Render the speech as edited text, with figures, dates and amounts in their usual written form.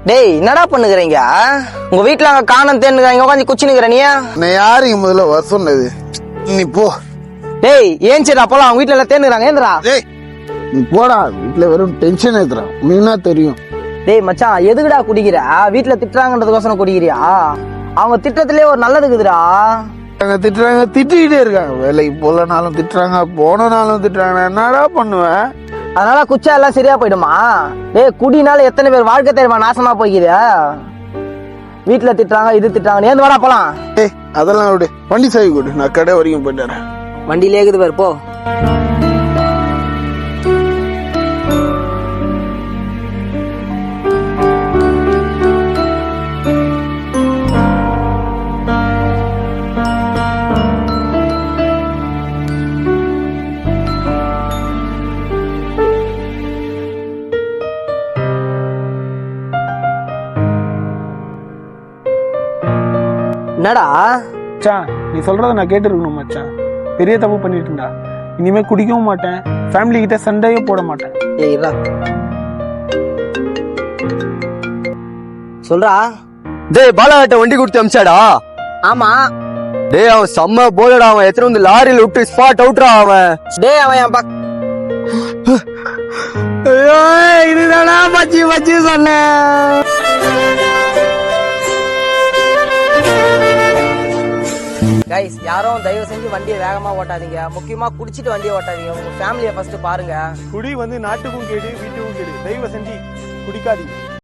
டேய் என்னடா பண்ணுகிறீங்க? உங்க வீட்டுல அங்க காணம் தேனுங்க உட்காந்து குச்சினுக்கிற நீ நான் யாருக்கு முதல்ல வர சொன்னது? நீ போ. டேய் ஏன் சரிடா போலாம், அவங்க வீட்டுல எல்லாம் தேனுறாங்க ஏந்திரா. டேய் நீ போடா, வீட்டுல வெறும் டென்ஷன் ஏத்துறான், உனக்குன்னா தெரியும். டேய் மச்சான் எதுக்குடா குடிக்கிற? வீட்டுல திட்டுறாங்கன்றதுக்கோசரம் குடிக்கிறியா? அவங்க திட்டத்திலே ஒரு நல்லது இருக்குதுடா. திட்டுறாங்க, திட்டிக்கிட்டே இருக்காங்க. வேலைக்கு போலனாலும் திட்டுறாங்க, போனாலும் திட்டுறாங்க. என்னடா பண்ணுவேன்? அதனால குச்சா எல்லாம் சரியா போயிடுமா? டேய் குடினால எத்தனை பேர் வாழ்க்கை தெரியுமா நாசமா போய்க்குது. வீட்டுல திட்டுறாங்க, இது திட்டுறாங்க, ஏந்து வாடா போலாம். ஏய் அதெல்லாம் விடு, வண்டி சாவி கொடு, நான் கடை வரைக்கும் போயிட்டு வரேன். வண்டியிலே இருக்குது பேர் போ. என்னடா மச்சான் நீ சொல்றத நான் கேட்டுருக்கணும் மச்சான். பெரிய தப்பு பண்ணிட்டு இருந்தா. இனிமே குடிக்கவும் மாட்டேன், ஃபேமிலி கிட்ட சண்டையே போட மாட்டேன். ஏய் சொல்றா. டேய் பாலாட்ட வண்டி கொடுத்து அமிச்சாடா? ஆமா. டேய் அவன் செம்ம போலடா, அவன் எத்தனை வந்து லாரியில விட்டு ஸ்பாட் அவுட்ரா அவன். டேய் அவன் என் ஐயோ இதுதானா பச்சி பச்சி சொன்னேன். கைஸ் யாரும் தயவு செஞ்சு வண்டியை வேகமா ஓட்டாதீங்க, முக்கியமா குடிச்சிட்டு வண்டியை ஓட்டாதீங்க. உங்க ஃபேமிலியை ஃபர்ஸ்ட் பாருங்க. குடி வந்து நாட்டுக்கும் கேடு, வீட்டுக்கும் கேடு. தயவு செஞ்சு குடிக்காதீங்க.